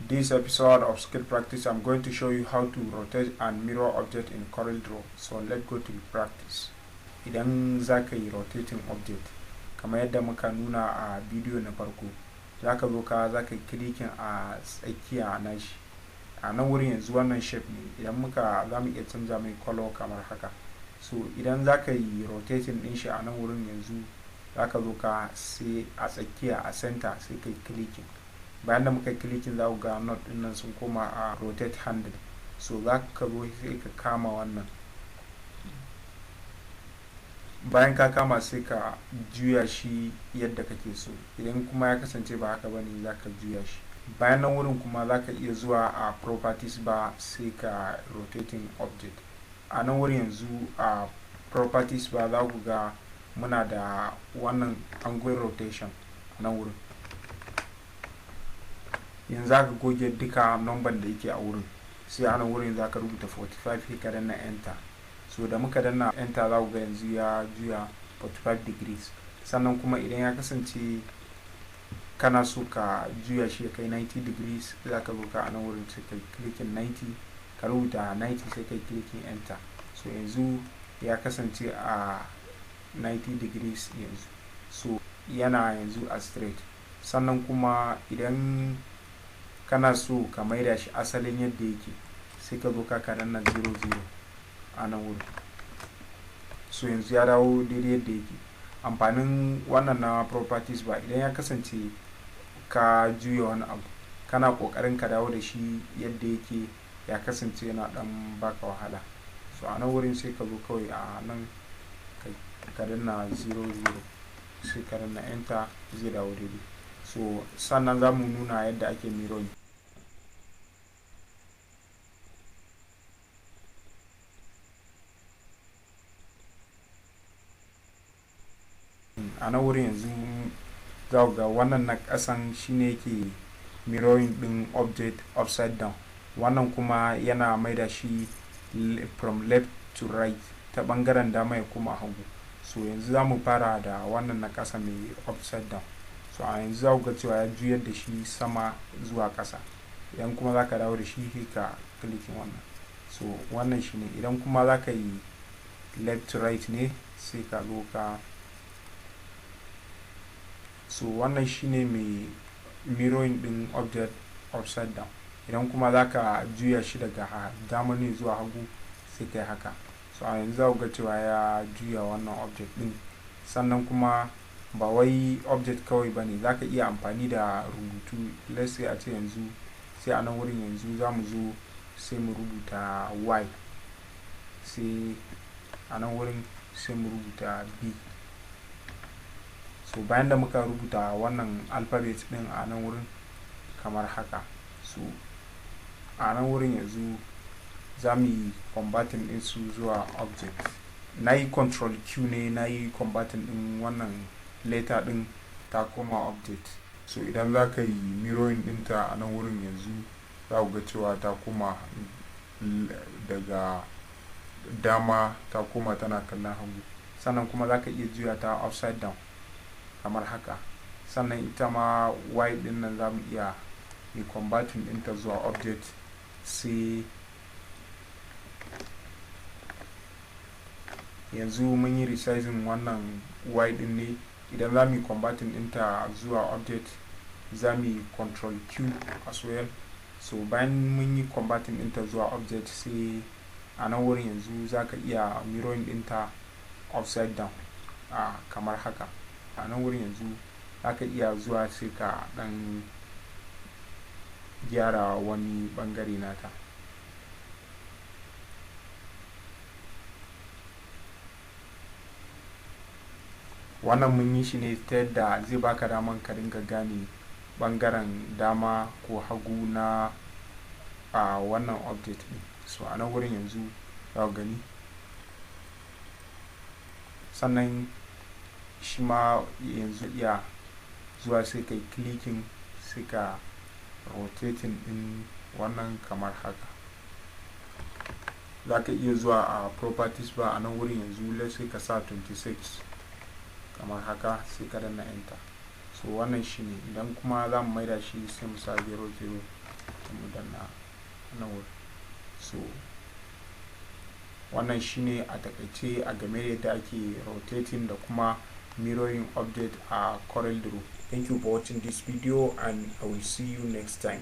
This episode of skill practice, I'm going to show you how to rotate and mirror object in coreldraw. So let's go to practice. Idan za ka yi rotating object kamar yadda muka nuna a bidiyo na farko, za ka zo za ka yi clicking a tsakiya na shi. A nan wurin yanzu wannan shape ne, idan za mu iya canza mai color kamar haka. So idan za ka yi rotating din shi a nan wurin yanzu, za ka zo sai a tsakiya a center sai ka yi clicking. Bayan da muka yi clicking za ku ga not din nan sun koma a rotate handle. So za ka zo sai ka kama wannan. Bayan ka kama sai ka juya shi yadda kake so. Idan kuma ya kasance ba haka bane, za ka juya shi. Bayan nan wurin kuma za ka iya zuwa a properties bar sai ka rotating object. A nan wurin yanzu a properties bar za ku ga muna da wannan angle rotation a nan wurin. Yanzu za ka goge duka number da yake a wurin, sai a nan wurin za ka rubuta 45 sai ka danna enter. So da muka danna enter za ku ga yanzu ya juya 45 degrees. Sannan kuma idan ya kasance kana so ka juya shi ya kai 90 degrees, za ka zo a nan wurin sai ka clicking 90, ka rubuta 90 sai ka clicking enter. So yanzu ya kasance a 90 degrees yanzu. So yana yanzu a straight. Sannan kuma idan kana so ka maida shi asalin yadda yake, sai ka zo ka danna 00 a nan wurin. So yanzu ya dawo daidai yadda yake. Amfanin wannan na properties ba, idan ya kasance ka juya wani abu kana kokarin ka dawo da shi yadda yake, ya kasance yana dan baka wahala. So a nan wurin sai ka zo kawai a nan ka danna 00 sai ka danna enter, zai dawo daidai. So sannan za mu nuna yadda ake mirroring. A nan wurin yanzu za ga wannan na kasan shine yake mirroring din object upside down, wannan kuma yana maida shi from left to right, ta bangaren dama ya kuma hagu. So yanzu za mu fara da wannan na kasa mai upside down. So a yanzu za ku ga cewa ya juyar da shi sama zuwa kasa. Idan kuma za ka dawo da shi sai ka clicking wannan. So wannan shine. Idan kuma za ka yi left to right ne, sai ka zo so wannan shine mai mirroring din object upside down. Idan kuma za ka juya shi daga dama ne zuwa hagu, sai kai haka. So a yanzu za ku ga cewa ya juya wannan object din. Sannan kuma ba wai object kawai bane, za ka iya amfani da rubutu. Let's say a ce yanzu sai a nan wurin yanzu za mu zo sai mu rubuta y, sai a nan wurin sai mu rubuta b. So bayan da muka rubuta wannan alphabet din a nan wurin kamar haka, so a nan wurin yanzu za mu yi converting din su zuwa object. Na yi control q ne, na yi converting din wannan letter din ta koma object. So idan za ka yi mirroring dinta a nan wurin yanzu, za ku ga cewa ta koma daga dama ta koma tana kallon hagu. Sannan kuma za ka iya juya ta upside down kamar haka. Sannan ita ma y din nan za mu iya yi converting dinta zuwa object, sai yanzu mun yi resizing wannan y din ne. Idan za mu yi converting dinta zuwa object, za mu yi control q as well. So bayan mun yi converting dinta zuwa object, sai a nan wurin yanzu za ka iya mirroring dinta upside down kamar haka. A nan wurin yanzu za ka iya zuwa sai ka dan gyara wani bangare nata. Wannan mun yi shi ne ta yadda zai baka daman ka dinga gane bangaren dama ko hagu na wannan object din. So a nan wurin yanzu za ku gani. Sannan shi ma yanzu iya zuwa sai kai clicking sai ka rotating din wannan kamar haka. Za ka iya zuwa a properties bar a nan wurin yanzu, sai ka sa 26 kamar haka, sai ka danna enter. So wannan shine. Idan kuma za mu maida shi sai mu sa 00 sai mu danna nan wurin. So wannan shine a takaice a game da yadda ake rotating da kuma mirroring object a coreldraw. Thank you for watching this video and I will see you next time.